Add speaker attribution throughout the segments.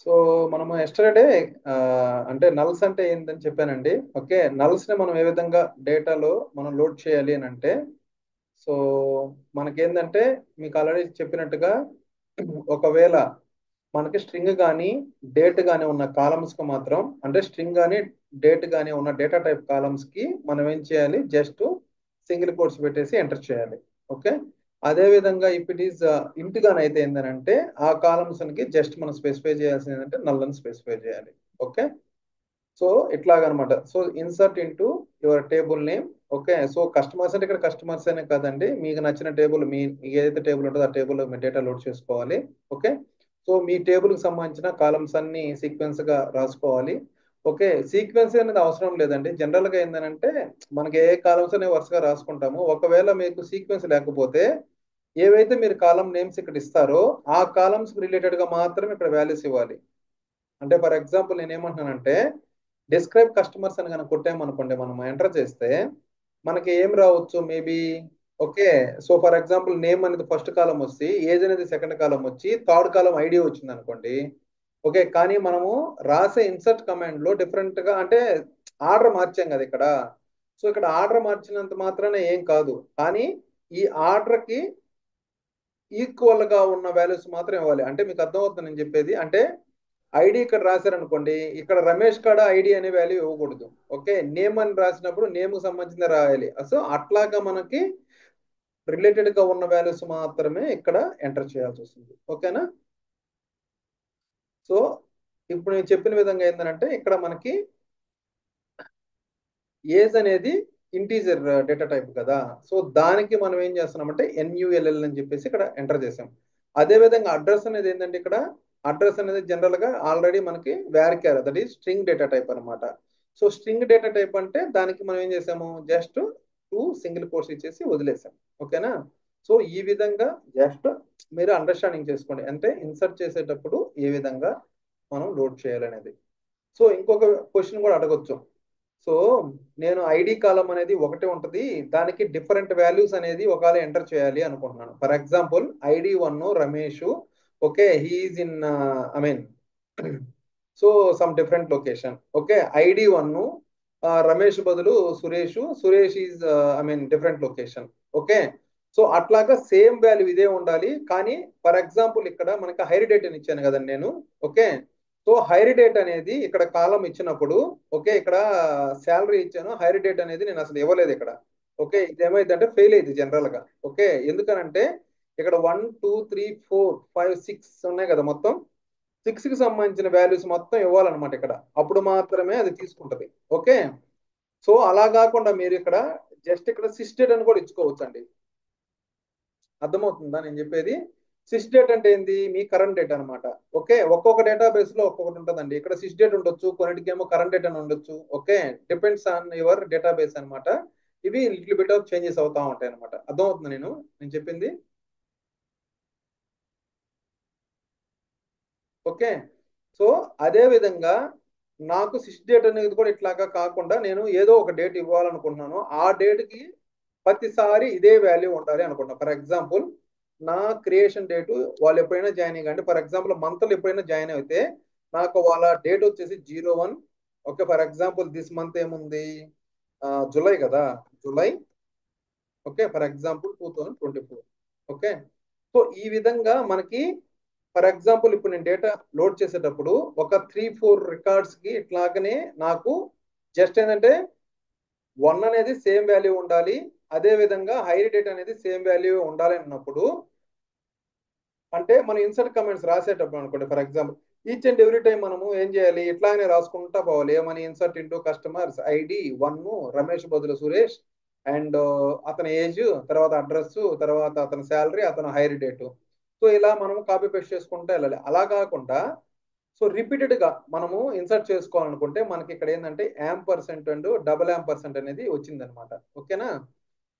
Speaker 1: So మనము yesterday అంటే నల్స్ అంటే ఏంటని చెప్పానండి. ఓకే, నల్స్ ని మనం ఏ విధంగా డేటాలో మనం లోడ్ చేయాలి అని అంటే, సో మనకేందంటే మీకు ఆల్రెడీ చెప్పినట్టుగా ఒకవేళ మనకి స్ట్రింగ్ కానీ డేట్ కానీ ఉన్న కాలమ్స్ కి మాత్రం, అంటే స్ట్రింగ్ కానీ డేట్ కానీ ఉన్న డేటా టైప్ కాలమ్స్ కి మనం ఏం చేయాలి, జస్ట్ సింగిల్ కోట్స్ పెట్టేసి ఎంటర్ చేయాలి. ఓకే, అదే విధంగా ఇఫ్ ఇట్ ఈస్ ఇంట్ గాని అయితే ఏంటంటే ఆ కాలమ్స్ కి జస్ట్ మనం స్పెసిఫై చేయాల్సింది ఏంటంటే నల్ అని స్పెసిఫై చేయాలి. ఓకే, సో ఇట్లాగనమాట. So insert into your table name. Okay, so customers అంటే ఇక్కడ కస్టమర్స్ అనే కదండి, మీకు నచ్చిన టేబుల్, మీకు ఏదైతే టేబుల్ ఉంటుందో ఆ టేబుల్ మీ డేటా లోడ్ చేసుకోవాలి. ఓకే, సో మీ టేబుల్ కి సంబంధించిన కాలమ్స్ అన్ని సీక్వెన్స్ గా రాసుకోవాలి. ఓకే, సీక్వెన్స్ అనేది అవసరం లేదండి. జనరల్ గా ఏంటంటే మనకి ఏ కాలమ్స్ అనేవి వరుసగా రాసుకుంటాము. ఒకవేళ మీకు సీక్వెన్స్ లేకపోతే ఏవైతే మీరు కాలమ్ నేమ్స్ ఇక్కడ ఇస్తారో ఆ కాలమ్స్ రిలేటెడ్ గా మాత్రం ఇక్కడ వాల్యూస్ ఇవ్వాలి. అంటే ఫర్ ఎగ్జాంపుల్ నేను ఏమంటున్నానంటే డిస్క్రైబ్ కస్టమర్స్ అని కనుక కొట్టామనుకోండి, మనం ఎంటర్ చేస్తే మనకి ఏం రావచ్చు maybe. Okay, so for example name అనేది ఫస్ట్ కాలం వచ్చి, ఏజ్ అనేది సెకండ్ కాలం వచ్చి, థర్డ్ కాలం ఐడి వచ్చింది అనుకోండి. ఓకే, కానీ మనము రాసే ఇన్సర్ట్ కమాండ్ లో డిఫరెంట్ గా అంటే ఆర్డర్ మార్చాం కదా ఇక్కడ. సో ఇక్కడ ఆర్డర్ మార్చినంత మాత్రాన ఏం కాదు, కానీ ఈ ఆర్డర్ కి ఈక్వల్ గా ఉన్న వాల్యూస్ మాత్రం ఇవ్వాలి. అంటే మీకు అర్థమవుతుంది నేను చెప్పేది. అంటే ఐడి ఇక్కడ రాశారనుకోండి, ఇక్కడ రమేష్ కాడ ఐడి అనే వాల్యూ ఇవ్వకూడదు. ఓకే, నేమ్ అని రాసినప్పుడు నేమ్ సంబంధించిన రాయాలి. సో అట్లాగా మనకి రిలేటెడ్ గా ఉన్న వాల్యూస్ మాత్రమే ఇక్కడ ఎంటర్ చేయాల్సి వస్తుంది. ఓకేనా. సో ఇప్పుడు నేను చెప్పిన విధంగా ఏంటంటే ఇక్కడ మనకి ఏజ్ అనేది ఇంటీజర్ డేటా టైప్ కదా. సో దానికి మనం ఏం చేస్తున్నామంటే ఎన్యుఎల్ఎల్ అని చెప్పేసి ఇక్కడ ఎంటర్ చేసాం. అదే విధంగా అడ్రస్ అనేది ఏంటంటే ఇక్కడ అడ్రస్ అనేది జనరల్ గా ఆల్రెడీ మనకి వ్యార్క్యార్, that is string data type అనమాట. సో స్ట్రింగ్ డేటా టైప్ అంటే దానికి మనం ఏం చేసాము, జస్ట్ టూ సింగిల్ కోట్స్ ఇచ్చేసి వదిలేసాం. ఓకేనా. సో ఈ విధంగా జస్ట్ మీరు అండర్స్టాండింగ్ చేసుకోండి, అంటే ఇన్సర్ట్ చేసేటప్పుడు ఏ విధంగా మనం లోడ్ చేయాలనేది. సో ఇంకొక క్వశ్చన్ కూడా అడగొచ్చు. సో నేను ఐడి కాలం అనేది ఒకటే ఉంటది, దానికి డిఫరెంట్ వాల్యూస్ అనేది ఒకవేళ ఎంటర్ చేయాలి అనుకుంటున్నాను. For example ID1 Ramesh. Okay, he is in I mean so some different location. Okay, ID1 Ramesh బదులు Suresh, Suresh is I mean different location. Okay, so అట్లాగా సేమ్ వాల్యూ ఇదే ఉండాలి, కానీ ఫర్ ఎగ్జాంపుల్ ఇక్కడ మనకి హైర్ డేట్ అని ఇచ్చాను కదండి నేను. ఓకే, సో హైర్ డేట్ అనేది ఇక్కడ కాలం ఇచ్చినప్పుడు, ఓకే ఇక్కడ శాలరీ ఇచ్చాను, హైర్ డేట్ అనేది నేను అసలు ఇవ్వలేదు ఇక్కడ. ఓకే, ఇది ఏమైందంటే ఫెయిల్ అయింది జనరల్ గా. ఓకే, ఎందుకనంటే ఇక్కడ 1 2 3 4 5 6 ఉన్నాయి కదా, మొత్తం 6 కి సంబంధించిన వాల్యూస్ మొత్తం ఇవ్వాలన్నమాట ఇక్కడ, అప్పుడు మాత్రమే అది తీసుకుంటది. ఓకే, సో అలా కాకుండా మీరు ఇక్కడ జస్ట్ ఇక్కడ సిస్టెడ్ అని కూడా ఇచ్చుకోవచ్చు అండి. అర్థమవుతుందా నేను చెప్పేది. సిస్ డేట్ అంటే ఏంది, మీ కరెంట్ డేట్ అనమాట. ఓకే, ఒక్కొక్క డేటాబేస్ లో ఒక్కొక్కటి ఉంటుందండి. ఇక్కడ సిస్ డేట్ ఉండొచ్చు, కొన్నిటికేమో కరెంట్ డేట్ అని ఉండొచ్చు. Okay, depends on your database అనమాట. ఇవి లిటిల్ బిట్ ఆఫ్ చేంజెస్ అవుతా ఉంటాయి అనమాట. అర్థమవుతుంది నేను చెప్పింది. ఓకే, సో అదే విధంగా నాకు సిస్ డేట్ అనేది కూడా ఇట్లాగా కాకుండా నేను ఏదో ఒక డేట్ ఇవ్వాలనుకుంటున్నాను, ఆ డేట్ కి ప్రతిసారి ఇదే వాల్యూ ఉండాలి అనుకుంటున్నాను. ఫర్ ఎగ్జాంపుల్ నా క్రియేషన్ డేటు వాళ్ళు ఎప్పుడైనా జాయిన్ అయ్యండి, ఫర్ ఎగ్జాంపుల్ మంత్లు ఎప్పుడైనా జాయిన్ అయితే నాకు వాళ్ళ డేట్ వచ్చేసి 01. Okay, for example this month ఏముంది, జూలై కదా, July. Okay, for example 2024. Okay, so ఈ విధంగా మనకి ఫర్ ఎగ్జాంపుల్ ఇప్పుడు నేను డేటా లోడ్ చేసేటప్పుడు ఒక 3 4 రికార్డ్స్ కి ఇట్లాగనే నాకు జస్ట్ ఏంటంటే 1 అనేది సేమ్ వాల్యూ ఉండాలి, అదే విధంగా హైర్ డేట్ అనేది సేమ్ వాల్యూ ఉండాలి అన్నప్పుడు, అంటే మనం ఇన్సర్ట్ కమెంట్స్ రాసేటప్పుడు అనుకోండి, for example each and every time మనము ఏం చేయాలి, ఇట్లానే రాసుకుంటా పోవాలి. ఏమని, insert into customers ID1 Ramesh బదులు సురేష్, అండ్ అతని ఏజ్, తర్వాత అడ్రస్, తర్వాత అతని శాలరీ, అతని హైర్ డేటు. సో ఇలా మనము కాపీ పేస్ట్ చేసుకుంటూ వెళ్ళాలి. అలా కాకుండా సో రిపీటెడ్ గా మనము ఇన్సర్ట్ చేసుకోవాలనుకుంటే మనకి ఇక్కడ ఏంటంటే యాంపర్సెంట్ అండ్ డబుల్ యాంపర్సెంట్ అనేది వచ్చిందనమాట. ఓకేనా.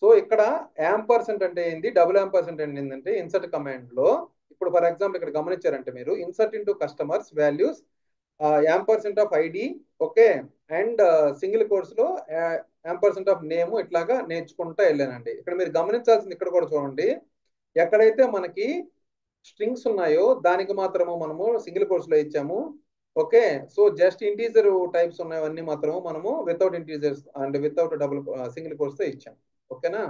Speaker 1: సో ఇక్కడ యాంపర్సెంట్ అంటే ఏంది, డబుల్ యాంపర్సెంట్ అంటే ఏంటంటే ఇన్సర్ట్ కమాండ్ లో ఇప్పుడు ఫర్ ఎగ్జాంపుల్ ఇక్కడ గమనించారంటే మీరు insert into customers values ampersand of ID. Okay, and single quotes లో యాంపర్సెంట్ ఆఫ్ నేమ్, ఇట్లాగా నేర్చుకుంటా వెళ్ళానండి. ఇక్కడ మీరు గమనించాల్సింది ఇక్కడ కూడా చూడండి, ఎక్కడైతే మనకి స్ట్రింగ్స్ ఉన్నాయో దానికి మాత్రము మనము సింగిల్ కోర్స్ లో ఇచ్చాము. Okay, so just integer types ఉన్నాయన్నీ మాత్రము మనము without integers and without double single quotes తో ఇచ్చాము. ఓకేనా?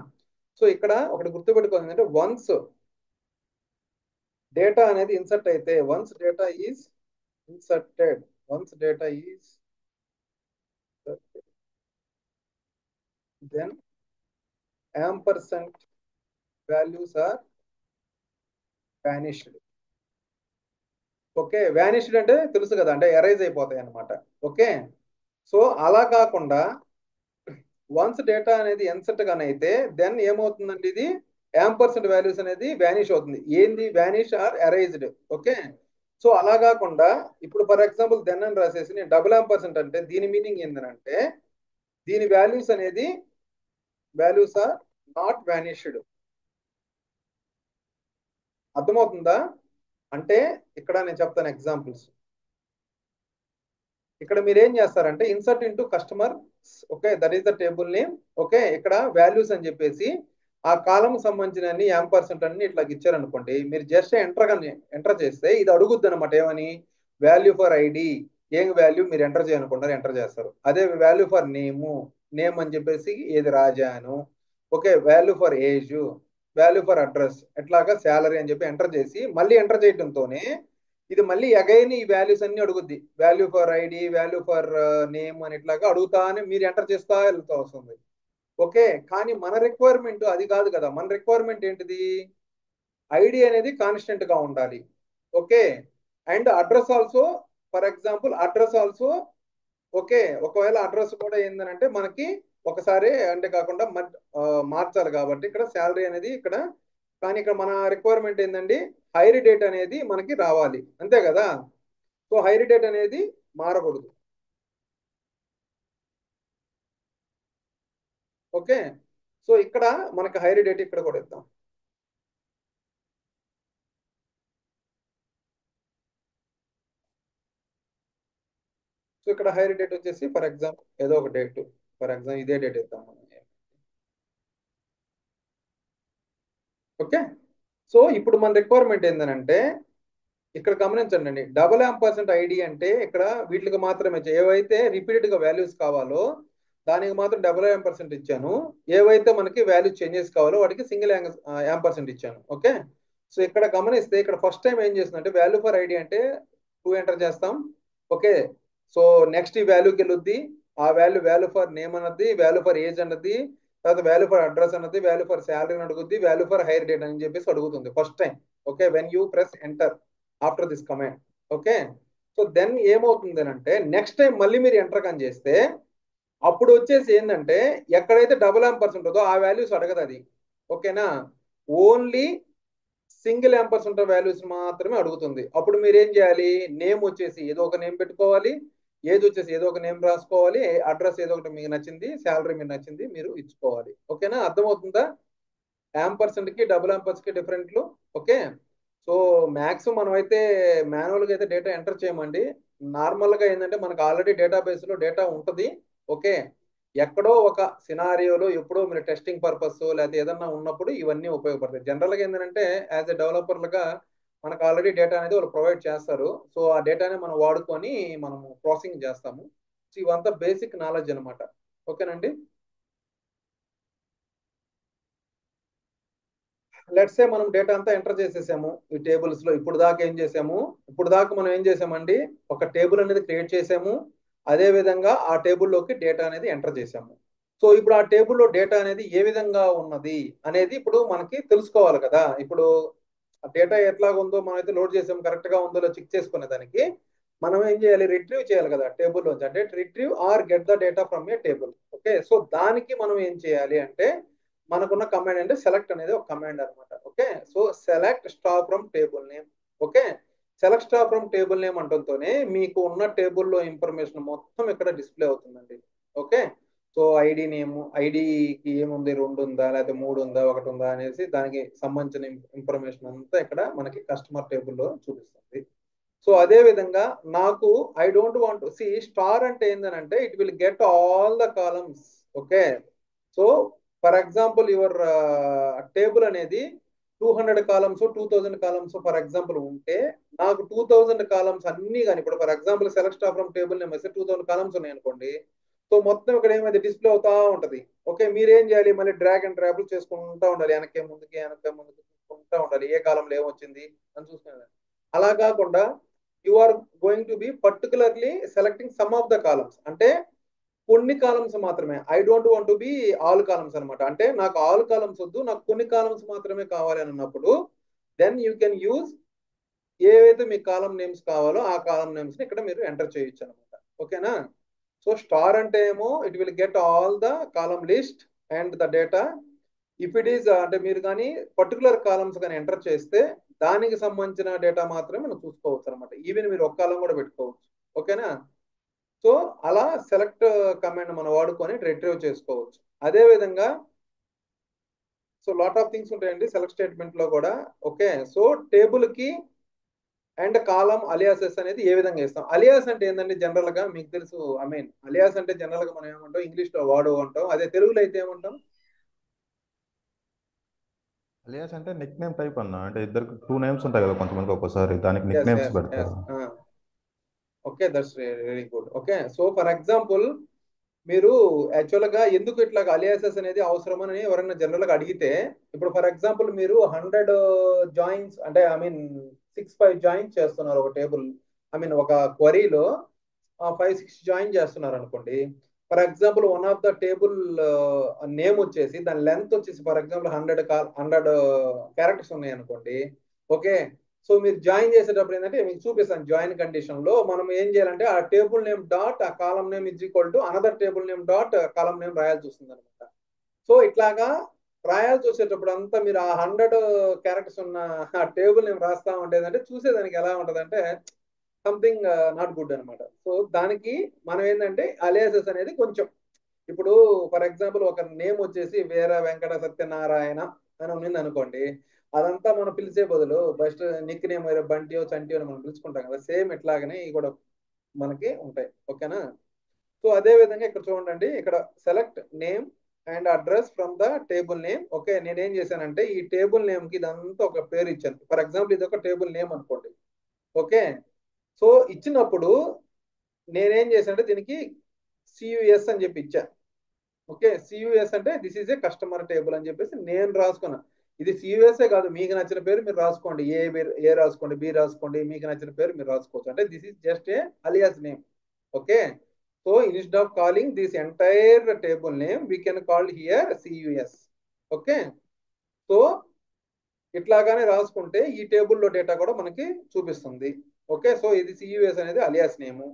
Speaker 1: సో ఇక్కడ ఒకటి గుర్తుపెట్టుకోవాలి ఏంటంటే డేటా అనేది ఇన్సర్ట్ అయితే once data is inserted once data is then ampersand values are vanished. Okay, vanished అంటే తెలుసు కదా, అంటే ఎరైజ్ అయిపోతాయి అన్నమాట. ఓకే, సో అలా కాకుండా వన్స్ డేటా అనేది ఎన్సెట్ గానే అయితే దెన్ ఏమవుతుందండి, ఇది యాంపర్సెంట్ వాల్యూస్ అనేది వానిష్ అవుతుంది. ఏంది వానిష్ ఆర్ ఎరైజ్డ్. ఓకే, సో అలా కాకుండా ఇప్పుడు ఫర్ ఎగ్జాంపుల్ దెన్ అని రాసేసి నేను డబుల్ యాంపర్సెంట్ అంటే దీని మీనింగ్ ఏంటంటే దీని వాల్యూస్ ఆర్ నాట్ వానిష్డ్. అర్థమవుతుందా? అంటే ఇక్కడ నేను చెప్తాను ఎగ్జాంపుల్స్. ఇక్కడ మీరు ఏం చేస్తారంటే insert into customer. Okay, that is the table name. Okay, ఇక్కడ వాల్యూస్ అని చెప్పేసి ఆ కాలం సంబంధించిన అన్ని యాంపర్సెంట్ అన్ని ఇట్లా ఇచ్చారనుకోండి, మీరు జస్ట్ ఎంటర్ చేస్తే ఇది అడుగుద్ది అనమాట. ఏమని? Value for ID. ఏం వాల్యూ మీరు ఎంటర్ చేయాలనుకుంటారు ఎంటర్ చేస్తారు. అదే వాల్యూ ఫర్ నేమ్ అని చెప్పేసి ఏది రాజాను. Okay, value for age, value for address, ఎట్లాగా శాలరీ అని చెప్పి ఎంటర్ చేసి మళ్ళీ ఎంటర్ చేయడంతోనే ఇది మళ్ళీ అగైన్ ఈ వాల్యూస్ అన్ని అడుగుద్ది. Value for ID, value for name అని ఇట్లాగా అడుగుతానే మీరు ఎంటర్ చేస్తా వెళ్తా వస్తుంది. ఓకే, కానీ మన రిక్వైర్మెంట్ అది కాదు కదా. మన రిక్వైర్మెంట్ ఏంటిది? ఐడి అనేది కాన్స్టెంట్ గా ఉండాలి. Okay, and address also, for example address also. Okay, ఒకవేళ అడ్రస్ కూడా ఏంటంటే మనకి ఒకసారి అంటే కాకుండా మార్చాలి కాబట్టి ఇక్కడ శాలరీ అనేది ఇక్కడ. కానీ ఇక్కడ మన రిక్వైర్మెంట్ ఏంటండి, హైర్ డేట్ అనేది మనకి రావాలి, అంతే కదా. సో హైర్ డేట్ అనేది మారకూడదు. ఓకే, సో ఇక్కడ మనకి హైర్ డేట్ ఇక్కడ కూడా ఇద్దాం. సో ఇక్కడ హైర్ డేట్ వచ్చేసి ఫర్ ఎగ్జాంపుల్ ఏదో ఒక డేట్, ఫర్ ఎగ్జాంపుల్ ఇదే డేట్ ఇద్దాం మనం. ఓకే, సో ఇప్పుడు మన రిక్వైర్మెంట్ ఏంటంటే ఇక్కడ గమనించండి అండి, డబుల్ యాంపర్సెంట్ ఐడి అంటే ఇక్కడ వీటికి మాత్రమే ఏవైతే రిపీటెడ్ గా వాల్యూస్ కావాలో దానికి మాత్రం డబుల్ యాంపర్సెంట్ ఇచ్చాను. ఏవైతే మనకి వాల్యూ చేంజెస్ కావాలో వాటికి సింగిల్ యాంపర్సెంట్ ఇచ్చాను. ఓకే, సో ఇక్కడ గమనిస్తే ఇక్కడ ఫస్ట్ టైం ఏం చేస్తుందంటే వాల్యూ ఫర్ ఐడి అంటే 2 ఎంటర్ చేస్తాం. ఓకే, సో నెక్స్ట్ ఈ వాల్యూకి వెళ్ళొద్ది. ఆ వాల్యూ ఫర్ నేమ్ అన్నది, వాల్యూ ఫర్ ఏజ్ అన్నది, తర్వాత వాల్యూ ఫర్ అడ్రస్ అన్నది, వాల్యూ ఫర్ శాలరీ అని అడుగుద్ది, వాల్యూ ఫర్ హైర్ డేట్ అని చెప్పేసి అడుగుతుంది first time. Okay, when you press enter after this command. Okay, so then ఏమవుతుంది అంటే నెక్స్ట్ టైం మళ్ళీ మీరు ఎంటర్ కానీ చేస్తే అప్పుడు వచ్చేసి ఏంటంటే ఎక్కడైతే డబుల్ యాంపర్సెంట్ ఉందో ఆ వాల్యూస్ అడగదు అది. ఓకేనా, ఓన్లీ సింగిల్ యాంపర్సెంట్ వాల్యూస్ మాత్రమే అడుగుతుంది. అప్పుడు మీరు ఏం చేయాలి, నేమ్ వచ్చేసి ఏదో ఒక నేమ్ పెట్టుకోవాలి, ఏజ్ వచ్చేసి ఏదో ఒక నేమ్ రాసుకోవాలి, అడ్రస్ ఏదో ఒకటి మీకు నచ్చింది, శాలరీ మీకు నచ్చింది మీరు ఇచ్చుకోవాలి. ఓకేనా, అర్థమవుతుందా? యాంపర్సెంట్ కి డబుల్ యాంపర్స్ కి డిఫరెంట్లు. ఓకే, సో మ్యాక్సిమం మనం అయితే మాన్యువల్ గా అయితే డేటా ఎంటర్ చేయమండి. నార్మల్ గా ఏంటంటే మనకు ఆల్రెడీ డేటాబేస్ లో డేటా ఉంటుంది. ఓకే, ఎక్కడో ఒక సినారియోలో ఎప్పుడో మీరు టెస్టింగ్ పర్పస్ లేకపోతే ఏదన్నా ఉన్నప్పుడు ఇవన్నీ ఉపయోగపడతాయి. జనరల్ గా ఏంటంటే యాజ్ ఎ డెవలపర్లుగా మనకు ఆల్రెడీ డేటా అనేది వాళ్ళు ప్రొవైడ్ చేస్తారు. సో ఆ డేటాని మనం వాడుకొని మనము ప్రాసెసింగ్ చేస్తాము. సో ఇవంతా బేసిక్ నాలెడ్జ్ అనమాట. ఓకేనండి. లెట్స్ సే మనం డేటా అంతా ఎంటర్ చేసేసాము ఈ టేబుల్స్ లో. ఇప్పుడు దాకా మనం ఏం చేసామండి, ఒక టేబుల్ అనేది క్రియేట్ చేసాము. అదే విధంగా ఆ టేబుల్లోకి డేటా అనేది ఎంటర్ చేసాము. సో ఇప్పుడు ఆ టేబుల్లో డేటా అనేది ఏ విధంగా ఉన్నది అనేది ఇప్పుడు మనకి తెలుసుకోవాలి కదా. ఇప్పుడు డేటా ఎట్లాగా ఉందో మనం అయితే లోడ్ చేసాము, కరెక్ట్ గా ఉందో చెక్ చేసుకునే దానికి మనం ఏం చేయాలి, రిట్రీవ్ చేయాలి కదా టేబుల్ నుంచి. అంటే retrieve or get the data from a table. Okay, so దానికి మనం ఏం చేయాలి అంటే మనకున్న కమాండ్ అంటే సెలెక్ట్ అనేది ఒక కమాండ్ అనమాట. Okay, so select star from table name. Okay, select star from table name అంటంతోనే మీకు ఉన్న టేబుల్లో ఇన్ఫర్మేషన్ మొత్తం ఇక్కడ డిస్ప్లే అవుతుందండి. ఓకే, సో ఐడి నేమ్, ఐడికి ఏముంది, 2 ఉందా లేకపోతే 3 ఉందా 1 ఉందా అనేసి దానికి సంబంధించిన ఇన్ఫర్మేషన్ అంతా ఇక్కడ మనకి కస్టమర్ టేబుల్లో చూపిస్తుంది. సో అదే విధంగా నాకు I don't want see star అంటే ఏంటంటే it will get all the columns. Okay, so for example your table అనేది 200 కాలమ్స్ 2000 కాలమ్స్ ఫర్ ఎగ్జాంపుల్ ఉంటే నాకు 2000 కాలమ్స్ అన్ని కానీ ఇప్పుడు for example select star from table name వేస్తే 2000 కాలమ్స్ ఉన్నాయి అనుకోండి. సో మొత్తం ఇక్కడ ఏమైతే డిస్ప్లే అవుతా ఉంటది. ఓకే, మీరేం చేయాలి, మళ్ళీ డ్రాగ్ అండ్ డ్రాపులు చేసుకుంటా ఉండాలి, వెనక్కి ముందుకు చూసుకుంటా ఉండాలి, ఏ కాలంలో ఏమొచ్చింది అని చూసుకునేది. అలా కాకుండా you are going to be particularly selecting some of the columns, అంటే కొన్ని కాలమ్స్ మాత్రమే. I don't want to be all columns అనమాట. అంటే నాకు ఆల్ కాలమ్స్ వద్దు, నాకు కొన్ని కాలమ్స్ మాత్రమే కావాలి అని అన్నప్పుడు దెన్ యూ కెన్ యూజ్ ఏవైతే మీ కాలం నేమ్స్ కావాలో ఆ కాలం నేమ్స్ ని ఇక్కడ మీరు ఎంటర్ చేయొచ్చు అనమాట. ఓకేనా? సో స్టార్ అంటే ఏమో it will get all the column list and the data. If it is అంటే మీరు కానీ పర్టికులర్ కాలమ్స్ కానీ ఎంటర్ చేస్తే దానికి సంబంధించిన డేటా మాత్రమే మనం చూసుకోవచ్చు అనమాట. ఈవెన్ మీరు ఒక కాలం కూడా పెట్టుకోవచ్చు. ఓకేనా? సో అలా సెలెక్ట్ కమాండ్ మనం వాడుకొని రిట్రీవ్ చేసుకోవచ్చు. అదే విధంగా సో లాట్ ఆఫ్ థింగ్స్ ఉంటాయండి సెలెక్ట్ స్టేట్మెంట్ లో కూడా. ఓకే, సో టేబుల్ కి అండ్ కాలం అలియాసెస్ అనేది ఏ విధంగా ఇస్తాం. అలియాస్ అంటే ఏంటంటే జనరల్ గా మీకు తెలుసు, ఐ మీన్ అలియాస్ అంటే జనరల్ గా మనం ఏమంటాం, ఇంగ్లీష్ లో వాడు అంటాం, అదే తెలుగులో అయితే ఏమంటాం?
Speaker 2: అలియాస్ అంటే నిక్ నేమ్ టైప్ అన్న, అంటే ఇద్దరికి టూ నేమ్స్ ఉంటాయి కదా కొంతమందికి, ఒక్కోసారి దానికి నిక్
Speaker 1: ఎస్
Speaker 2: నేమ్స్
Speaker 1: ఎస్
Speaker 2: పెడతారు.
Speaker 1: Yes. Okay, that's very good. Okay, so for example మీరు యాక్చువల్ గా ఎందుకు ఇట్లా అలియాసెస్ అనేది అవసరమని ఎవరైనా జనరల్ గా అడిగితే, ఇప్పుడు ఫర్ ఎగ్జాంపుల్ మీరు 100 జాయిన్స్ అంటే ఐ మీన్ 6-5 జాయిన్స్ చేస్తున్నారు ఒక టేబుల్, ఐ మీన్ ఒక క్వరీలో 5-6 జాయిన్ చేస్తున్నారు అనుకోండి. For example one of the table name వచ్చేసి దాని లెంత్ వచ్చేసి ఫర్ ఎగ్జాంపుల్ 100 క్యారెక్టర్స్ ఉన్నాయి అనుకోండి. ఓకే, సో మీరు జాయిన్ చేసేటప్పుడు ఏంటంటే మీకు చూపిస్తాను, జాయిన్ కండిషన్ లో మనం ఏం చేయాలంటే ఆ టేబుల్ నేమ్ డాట్ ఆ కాలం name is equal to another table name dot column name రాయాల్సి వస్తుంది అనమాట. సో ఇట్లాగా రాయాల్సి వచ్చేటప్పుడు అంతా మీరు ఆ 100 క్యారెక్టర్స్ ఉన్న ఆ టేబుల్ నేమ్ రాస్తా ఉండేదంటే చూసేదానికి ఎలా ఉంటది అంటే సంథింగ్ నాట్ గుడ్ అనమాట. సో దానికి మనం ఏంటంటే అలియాసెస్ అనేది కొంచెం, ఇప్పుడు ఫర్ ఎగ్జాంపుల్ ఒక నేమ్ వచ్చేసి వీర వెంకట సత్యనారాయణ అని ఉన్నింది అనుకోండి, అదంతా మనం పిలిచే బదులు బెస్ట్ నిక్ నేమ్ బంటియో చంటియో అని మనం పిలుచుకుంటాం కదా, సేమ్ ఇట్లాగనే ఇవి కూడా మనకి ఉంటాయి. ఓకేనా? సో అదే విధంగా ఇక్కడ చూడండి, ఇక్కడ select name and address from the table name. Okay, నేనేం చేశానంటే ఈ టేబుల్ నేమ్ కి ఇదంతా ఒక పేరు ఇచ్చాను. ఫర్ ఎగ్జాంపుల్ ఇది ఒక టేబుల్ నేమ్ అనుకోండి. ఓకే, సో ఇచ్చినప్పుడు నేనేం చేశానంటే దీనికి సియుఎస్ అని చెప్పి ఇచ్చా. ఓకే, సియుఎస్ అంటే this is a customer table అని చెప్పేసి నేను రాసుకున్నా. ఇది సియుఎస్ఏ కాదు, మీకు నచ్చిన పేరు మీరు రాసుకోండి, ఏ రాసుకోండి, బి రాసుకోండి, మీకు నచ్చిన పేరు మీరు రాసుకోవచ్చు. అంటే this is just a alias name. Okay, so instead of calling this entire table name we can call here CUS. Okay, so ఇట్లాగానే రాసుకుంటే ఈ టేబుల్లో డేటా కూడా మనకి చూపిస్తుంది. ఓకే, సో ఇది సియుఎస్ అనేది అలియాస్ నేము.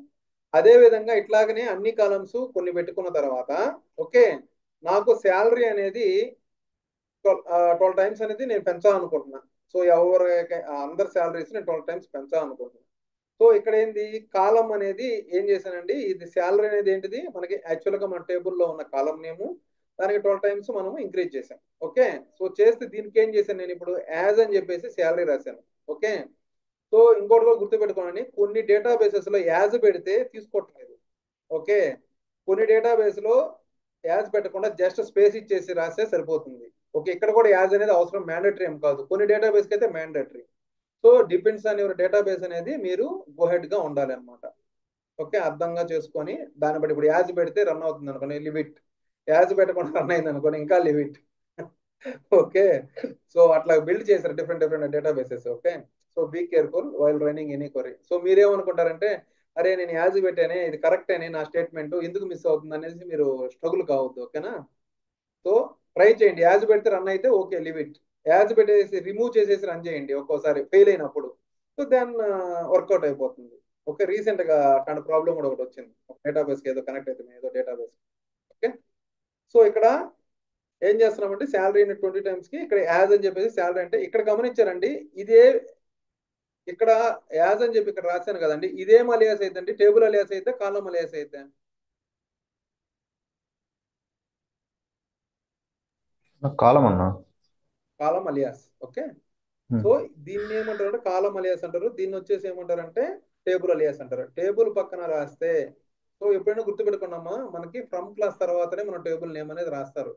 Speaker 1: అదే విధంగా ఇట్లాగనే అన్ని కాలమ్స్ కొన్ని పెట్టుకున్న తర్వాత ఓకే, నాకు శాలరీ అనేది 12 టైమ్స్ అనేది నేను పెంచాలనుకుంటున్నా. సో ఎవరి అందరి శాలరీస్ నేను 12 టైమ్స్ పెంచాలనుకుంటున్నా. సో ఇక్కడ ఏంది, కాలం అనేది ఏం చేశానండి, ఇది శాలరీ అనేది ఏంటిది మనకి యాక్చువల్ గా మన టేబుల్లో ఉన్న కాలం నేము, దానికి 12 టైమ్స్ మనము ఇంక్రీజ్ చేశాం. ఓకే, సో చేస్తే దీనికి ఏం చేశాను నేను ఇప్పుడు యాజ్ అని చెప్పేసి శాలరీ రాశాను. ఓకే, సో ఇంకోటి కూడా గుర్తుపెట్టుకోండి, కొన్ని డేటాబేసెస్ లో యాజ్ పెడితే తీసుకోవట్లేదు. ఓకే, కొన్ని డేటాబేస్ లో యాజ్ పెట్టకుండా జస్ట్ స్పేస్ ఇచ్చేసి రాస్తే సరిపోతుంది. ఓకే, ఇక్కడ కూడా యాజ్ అనేది అవసరం, మ్యాండేటరీ ఏం కాదు, కొన్ని డేటాబేస్ కి అయితే mandatory. So depends on your database అనేది మీరు గోహెడ్ గా ఉండాలి అనమాట. ఓకే, అర్థంగా చేసుకొని దాన్ని బట్టి ఇప్పుడు యాజ్ పెడితే రన్ అవుతుంది అనుకోండి లిమిట్, యాజ్ పెట్టకుండా రన్ అయింది అనుకోండి ఇంకా లిమిట్. ఓకే, సో అట్లా బిల్డ్ చేశారు different different databases. Okay, so be careful while running any query. So మీరేమనుకుంటారంటే అరే నేను యాజ్ పెట్టానే ఇది కరెక్ట్ అని నా స్టేట్మెంట్ ఎందుకు మిస్ అవుతుంది అనేసి మీరు స్ట్రగుల్ కావద్దు. ఓకేనా? సో ట్రై చేయండి, యాజ్ పెడితే రన్ అయితే ఓకే లిమిట్, యాజ్ పెట్టేసి రిమూవ్ చేసేసి రన్ చేయండి ఒక్కోసారి ఫెయిల్ అయినప్పుడు. సో దెన్ వర్కౌట్ అయిపోతుంది. ఓకే, రీసెంట్ గా అట్లాంటి ప్రాబ్లం కూడా ఒకటి వచ్చింది, డేటాబేస్ కి ఏదో కనెక్ట్ అవుతుంది ఏదో డేటాబేస్. ఓకే, సో ఇక్కడ ఏం చేస్తున్నామంటే శాలరీ 20 టైమ్స్ కి ఇక్కడ యాజ్ అని చెప్పేసి శాలరీ అంటే ఇక్కడ గమనించారండి, ఇదే ఇక్కడ యాజ్ అని చెప్పి ఇక్కడ రాశాను కదండి, ఇదేం అలియాస్ అయితే టేబుల్ అలియాస్ అయితే కాలం అలియాస్ అయితే
Speaker 2: కాలం అన్న.
Speaker 1: కాలం అలియాస్. ఓకే,
Speaker 2: హ్మ్.
Speaker 1: సో దీన్ని ఏమంటారు అంటే కాలం అలియాస్ అంటారు, దీన్ని వచ్చేసి ఏమంటారంటే టేబుల్ అలియాస్ అంటారు. టేబుల్ పక్కన రాస్తే, సో ఎప్పుడైనా గుర్తుపెట్టుకున్నామా మనకి ఫ్రమ్ క్లాస్ తర్వాతనే మన టేబుల్ నేమ్ అనేది రాస్తారు.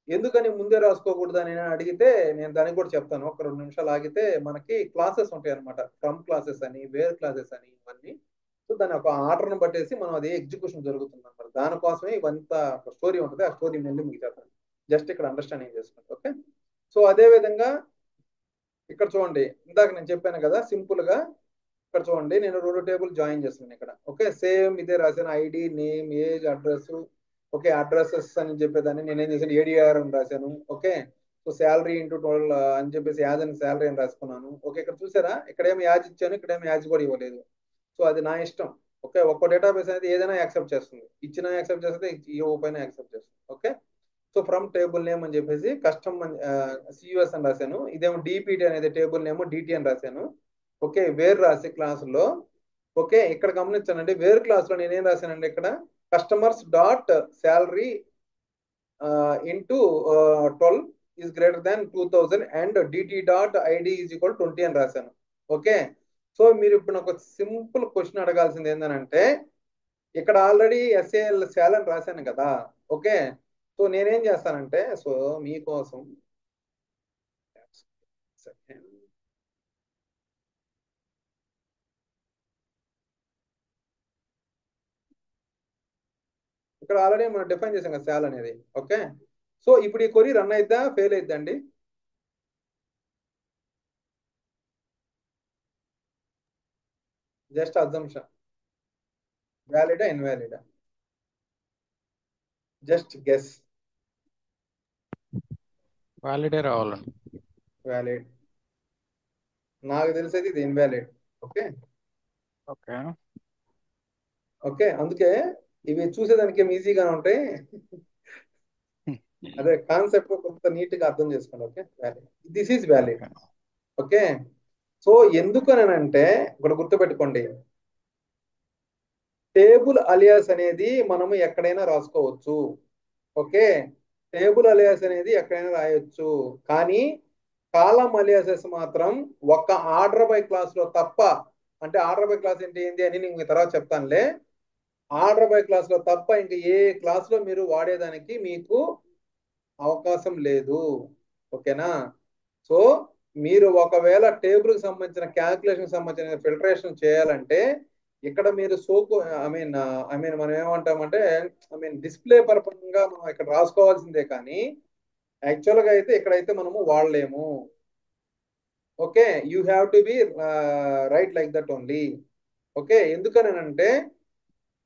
Speaker 1: ఎందుకని ముందే రాసుకోకూడదు అని అడిగితే నేను దానికి కూడా చెప్తాను. ఒక 2 నిమిషాలు ఆగితే మనకి క్లాసెస్ ఉంటాయి అనమాట. ఫ్రమ్ క్లాసెస్ అని, వేర్ క్లాసెస్ అని ఇవన్నీ. సో దాని ఒక ఆర్డర్ని బట్టేసి మనం అది ఎగ్జిక్యూషన్ జరుగుతుంది అనమాట. దానికోసమే ఇవంతా స్టోరీ ఉంటుంది. ఆ స్టోరీ మళ్ళీ మీకు చెప్తాను. జస్ట్ ఇక్కడ అండర్స్టాండింగ్ చేసుకోండి. ఓకే. సో అదే విధంగా ఇక్కడ చూడండి, ఇందాక నేను చెప్పాను కదా సింపుల్ గా. ఇక్కడ చూడండి, నేను 2 టేబుల్ జాయిన్ చేస్తున్నాను ఇక్కడ. ఓకే, సేమ్ ఇదే రాశాను. ID, name, age, address. Okay, addresses అని చెప్పేదాన్ని నేనేం చేశాను, ఏడిఆర్ అని రాశాను. ఓకే. సో శాలరీ ఇంటూ 12 అని చెప్పేసి యాజ్ అని శాలరీ అని రాసుకున్నాను. ఓకే, ఇక్కడ చూసారా, ఇక్కడేమో యాజ్ ఇచ్చాను, ఇక్కడేమో యాజ్ కూడా ఇవ్వలేదు. సో అది నా ఇష్టం. ఓకే, ఒక్కో డేటాబేస్ అనేది ఏదైనా యాక్సెప్ట్ చేస్తుంది. ఇచ్చినా యాక్సెప్ట్ చేస్తుంది, ఇవ్వకపోయినా యాక్సెప్ట్ చేస్తుంది. Okay. So from table name అని చెప్పేసి కస్టమ్ సియుఎస్ అని రాశాను. ఇదేమో డిపిటి అనేది టేబుల్ నేమ్ డిటి అని రాశాను. ఓకే, వేర్ రాసి క్లాసులో. ఓకే, ఇక్కడ గమనించానండి, వేర్ క్లాస్ లో నేనేం రాశానండి, ఇక్కడ customers dot salary into 12 is greater than 2000 and DT dot ID is equal 20 అని రాశాను. ఓకే. సో మీరు ఇప్పుడు నాకు సింపుల్ క్వశ్చన్ అడగాల్సింది ఏంటంటే, ఇక్కడ ఆల్రెడీ ఎస్ఏఎల్ శాలరీ రాశాను కదా. ఓకే. సో నేనేం చేస్తానంటే, సో మీకోసం ఇక్కడ ఆల్రెడీ మనం డిఫైన్ చేసాం కదా శాల్ అనేది. ఓకే. సో ఇప్పుడు ఈ క్వరీ రన్ అయిద్దా, ఫెయిల్ అయిద్దండి? Just assumption. వ్యాలిడా ఇన్వాలిడా? Just guess.
Speaker 3: వ్యాలిడే రావాలండి.
Speaker 1: వ్యాలిడ్. నాకు తెలిసేది ఇది ఇన్వాలిడ్. ఓకే.
Speaker 3: ఓకే.
Speaker 1: ఓకే, అందుకే ఇవి చూసేదానికి ఏమి ఈజీగా ఉంటాయి. అదే కాన్సెప్ట్ కొంత నీట్ గా అర్థం చేసుకోండి. Okay, valid, this is valid. Okay. So ఎందుకనంటే ఇక్కడ గుర్తుపెట్టుకోండి, టేబుల్ అలియాస్ అనేది మనము ఎక్కడైనా రాసుకోవచ్చు. ఓకే, టేబుల్ అలియాస్ అనేది ఎక్కడైనా రాయొచ్చు. కానీ కాలం అలియాసెస్ మాత్రం ఒక ఆర్డర్ బై క్లాస్ లో తప్ప. అంటే ఆర్డర్ బై క్లాస్ ఏంటి అని నేను తర్వాత చెప్తానులే. ఆర్డర్ బై క్లాస్ లో తప్ప ఇంకా ఏ క్లాస్ లో మీరు వాడేదానికి మీకు అవకాశం లేదు. ఓకేనా. సో మీరు ఒకవేళ టేబుల్ కి సంబంధించిన క్యాల్కులేషన్ సంబంధించిన ఫిల్టరేషన్ చేయాలంటే ఇక్కడ మీరు సోకు ఐ మీన్ మనం ఏమంటామంటే డిస్ప్లే పరంగా మనం ఇక్కడ రాసుకోవాల్సిందే. కానీ యాక్చువల్ గా అయితే ఇక్కడైతే మనము వాడలేము. Okay, you have to be write like that only. Okay, ఎందుకనంటే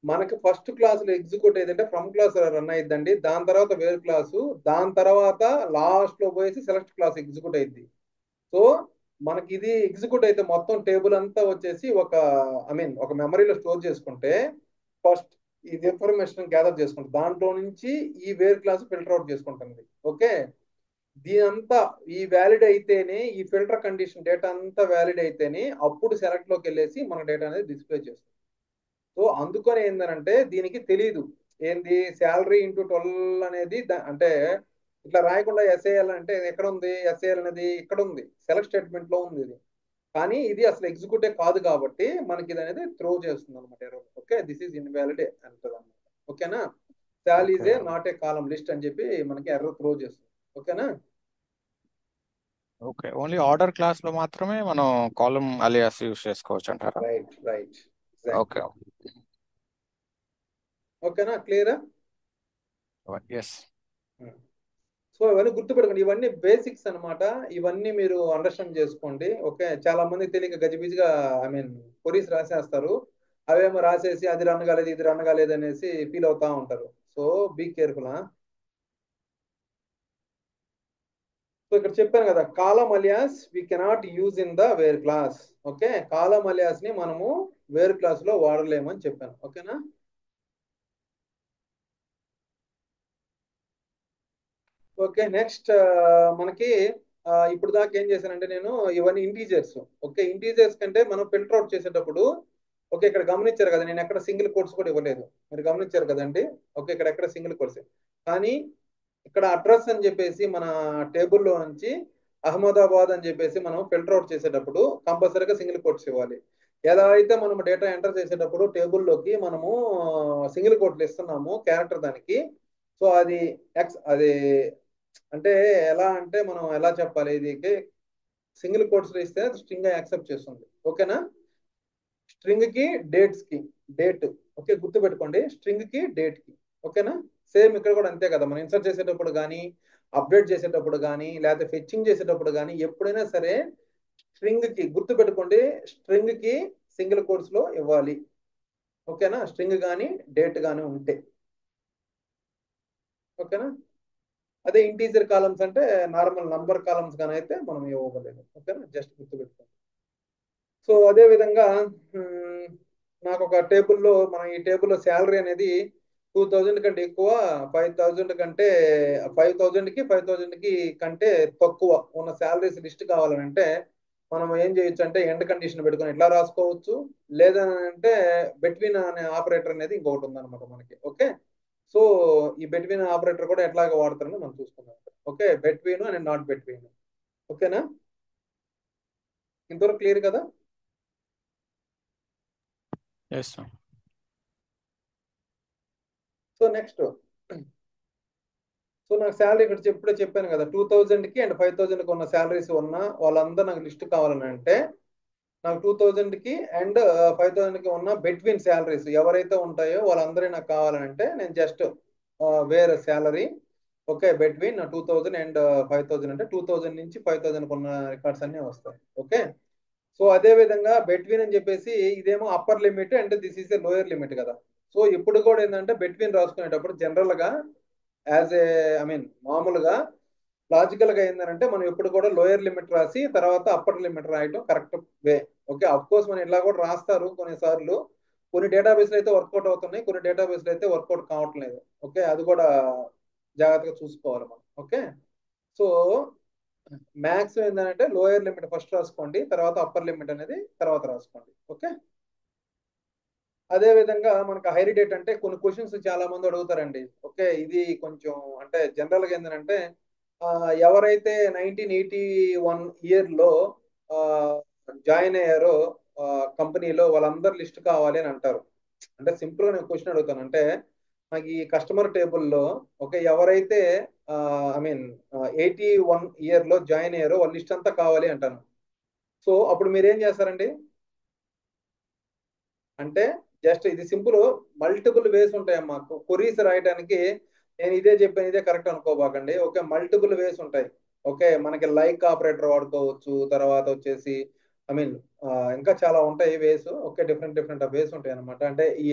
Speaker 1: మనకి ఫస్ట్ క్లాస్ లో ఎగ్జిక్యూట్ అయ్యిందంటే ఫ్రమ్ క్లాస్ రన్ అయ్యిద్దండి. దాని తర్వాత వేర్ క్లాసు, దాని తర్వాత లాస్ట్ లో పోయేసి సెలెక్ట్ క్లాస్ ఎగ్జిక్యూట్ అయ్యింది. సో మనకి ఇది ఎగ్జిక్యూట్ అయితే మొత్తం టేబుల్ అంతా వచ్చేసి ఒక మెమరీలో స్టోర్ చేసుకుంటే ఫస్ట్ ఇది ఇన్ఫర్మేషన్ గ్యాదర్ చేసుకుంటుంది. దాంట్లో నుంచి ఈ వేర్ క్లాస్ ఫిల్టర్ అవుట్ చేసుకుంటుంది. ఓకే, దీని అంతా ఈ వ్యాలిడ్ అయితేనే, ఈ ఫిల్టర్ కండిషన్ డేటా అంతా వ్యాలిడ్ అయితేనే అప్పుడు సెలెక్ట్ లోకి వెళ్ళేసి మన డేటా అనేది డిస్ప్లే చేస్తుంది. సో అందుకని ఏంటంటే దీనికి తెలియదు ఏంది శాలరీ ఇంటూ 12 అనేది అంటే ఇట్లా రాయకుండా ఎస్ఏఎల్ అంటే ఎక్కడ ఉంది, ఎస్ఏఎల్ అనేది ఇక్కడ ఉంది, సెలెక్ట్ స్టేట్మెంట్ లో ఉంది ఇది. కానీ ఇది అసలు ఎగ్జిక్యూటే కాదు కాబట్టి మనకి ఇది అనేది త్రో చేస్తుంది అనమాట error. Okay, this is invalid అంటది అనమాట. ఓకేనా. Sal is a not a column list అని చెప్పి మనకి ఎర్రర్ త్రో చేస్తుంది. ఓకేనా.
Speaker 3: ఓకే, ఓన్లీ ఆర్డర్ క్లాస్ లో మాత్రమే మనం కాలమ్ అలియాస్ యూస్ చేసుకోవచ్చు అంటారా?
Speaker 1: Right right.
Speaker 3: ఓకే.
Speaker 1: ఓకేనా, క్లియరా?
Speaker 3: ఎస్.
Speaker 1: సో ఇవన్నీ గుర్తుపెట్టుకోండి, ఇవన్నీ బేసిక్స్ అన్నమాట. ఇవన్నీ మీరు అండర్స్టాండ్ చేసుకోండి. ఓకే, చాలా మంది తెలియక గజిబిజిగా క్వరీస్ రాసేస్తారు. అవేమో రాసేసి అది రన్ కాలేదు, ఇది రన్ కాలేదు అనేసి ఫీల్ అవుతా ఉంటారు. So be careful. సో ఇక్కడ చెప్పాను కదా, column alias we cannot use in the where clause. Okay, column alias ని మనము వేర్ క్లాస్ లో వాడలేము అని చెప్పాను. ఓకేనా. ఓకే, నెక్స్ట్ మనకి ఇప్పుడు దాకా ఏం చేశానంటే నేను ఇవన్నీ ఇంటీజర్స్. ఓకే, ఇంటీజర్స్ కంటే మనం ఫిల్టర్ అవుట్ చేసేటప్పుడు ఓకే ఇక్కడ గమనించారు కదా, నేను ఎక్కడ సింగిల్ కోట్స్ కూడా ఇవ్వలేదు. మీరు గమనించారు కదండి. ఓకే, ఇక్కడ ఎక్కడ సింగిల్ కోట్స్. కానీ ఇక్కడ అడ్రస్ అని చెప్పేసి మన టేబుల్లో నుంచి అహ్మదాబాద్ అని చెప్పేసి మనం ఫిల్టర్ అవుట్ చేసేటప్పుడు కంపల్సరీగా సింగిల్ కోట్స్ ఇవ్వాలి. ఎలా అయితే మనం డేటా ఎంటర్ చేసేటప్పుడు టేబుల్లోకి మనము సింగిల్ కోట్లు ఇస్తున్నాము క్యారెక్టర్ దానికి. సో అది అది అంటే ఎలా అంటే మనం ఎలా చెప్పాలి, ఇది సింగిల్ కోట్స్ లో ఇస్తే స్ట్రింగ్ యాక్సెప్ట్ చేస్తుంది. ఓకేనా? స్ట్రింగ్ కి డేట్స్ కి డేట్, ఓకే గుర్తుపెట్టుకోండి, స్ట్రింగ్ కి డేట్ కి. ఓకేనా? సేమ్ ఇక్కడ కూడా అంతే కదా, మనం ఇన్సర్ట్ చేసేటప్పుడు కానీ, అప్డేట్ చేసేటప్పుడు కానీ, లేకపోతే ఫెచ్చింగ్ చేసేటప్పుడు కానీ, ఎప్పుడైనా సరే స్ట్రింగ్ కి గుర్తుపెట్టుకోండి, స్ట్రింగ్ కి సింగిల్ కోట్స్ లో ఇవ్వాలి. ఓకేనా? స్ట్రింగ్ కానీ డేట్ కానీ ఉంటే. ఓకేనా? అదే ఇంటీజర్ కాలమ్స్ అంటే నార్మల్ నంబర్ కాలమ్స్ కానీ అయితే మనం ఇవ్వలేదు. ఓకేనా? జస్ట్ గుర్తుపెట్టుకోండి. సో అదే విధంగా మ్, నాకు ఒక టేబుల్లో, మనం ఈ టేబుల్లో శాలరీ అనేది 2000 కంటే ఎక్కువ, 5000 కంటే 5000కి కంటే తక్కువ ఉన్న శాలరీస్ లిస్ట్ కావాలంటే మనం ఏం చేయొచ్చు అంటే ఎండ్ కండిషన్ పెట్టుకొని ఇట్లా రాసుకోవచ్చు. లేదా అంటే బెట్వీన్ అనే ఆపరేటర్ అనేది ఇంకొకటి ఉందన్నమాట మనకి. ఓకే, సో ఈ బెట్వీన్ ఆపరేటర్ కూడా ఎట్లాగ వాడతారని మనం చూసుకుందాం. Okay, between and not between. ఓకేనా? ఇంతవరకు క్లియర్ కదా?
Speaker 3: Yes sir.
Speaker 1: So next, so నాకు శాలరీ ఇక్కడ ఇప్పుడే చెప్పాను కదా, 2000కి అండ్ 5000కి ఉన్న శాలరీస్ ఉన్న వాళ్ళందరూ నాకు లిస్ట్ కావాలని అంటే నాకు 2000కి అండ్ 5000కి ఉన్న బిట్వీన్ శాలరీస్ ఎవరైతే ఉంటాయో వాళ్ళందరూ నాకు కావాలంటే నేను జస్ట్ వేరే శాలరీ, ఓకే బిట్వీన్ 2000 అండ్ 5000 అంటే 2000 నుంచి 5000 ఉన్న రికార్డ్స్ అన్ని వస్తాయి. ఓకే, సో అదే విధంగా బిట్వీన్ అని చెప్పేసి ఇదేమో upper limit and this is a lower limit కదా. సో ఇప్పుడు కూడా ఏంటంటే బిట్వీన్ రాసుకునేటప్పుడు జనరల్ గా యాజ్ ఏ ఐ మీన్ మామూలుగా లాజికల్ గా ఏంటంటే మనం ఎప్పుడు కూడా లోయర్ లిమిట్ రాసి తర్వాత అప్పర్ లిమిట్ రాయడం correct way. Okay, of course మనం ఇలా కూడా రాస్తారు కొన్నిసార్లు, కొన్ని డేటాబేస్లు అయితే వర్కౌట్ అవుతున్నాయి, కొన్ని డేటాబేస్లు అయితే వర్కౌట్ కావట్లేదు. ఓకే, అది కూడా జాగ్రత్తగా చూసుకోవాలి మనం. ఓకే, సో మ్యాక్స్ ఏంటంటే లోయర్ లిమిట్ ఫస్ట్ రాసుకోండి, తర్వాత అప్పర్ లిమిట్ అనేది తర్వాత రాసుకోండి. ఓకే, అదే విధంగా మనకి హైర్ డేట్ అంటే కొన్ని క్వశ్చన్స్ చాలా మంది అడుగుతారండి. ఓకే, ఇది కొంచెం అంటే జనరల్ గా ఏంటంటే ఎవరైతే 1981 లో జాయిన్ అయ్యారో కంపెనీలో వాళ్ళందరి లిస్ట్ కావాలి అని అంటారు. అంటే సింపుల్ గా నేను క్వశ్చన్ అడుగుతాను అంటే నాకు ఈ కస్టమర్ టేబుల్లో ఓకే ఎవరైతే ఐ మీన్ 81 లో జాయిన్ అయ్యారో వాళ్ళ లిస్ట్ అంతా కావాలి అంటాను. సో అప్పుడు మీరు ఏం చేస్తారండి అంటే జస్ట్ ఇది సింపుల్, మల్టిపుల్ వేస్ ఉంటాయమ్మా కొరీస్ రాయడానికి. నేను ఇదే చెప్పాను, ఇదే కరెక్ట్ అనుకోబాకండి. ఓకే, మల్టిపుల్ వేస్ ఉంటాయి. ఓకే, మనకి లైక్ ఆపరేటర్ వాడుకోవచ్చు, తర్వాత వచ్చేసి ఐ మీన్ ఇంకా చాలా ఉంటాయి వేస్. ఓకే, డిఫరెంట్ డిఫరెంట్ వేస్ ఉంటాయి అనమాట. అంటే ఈ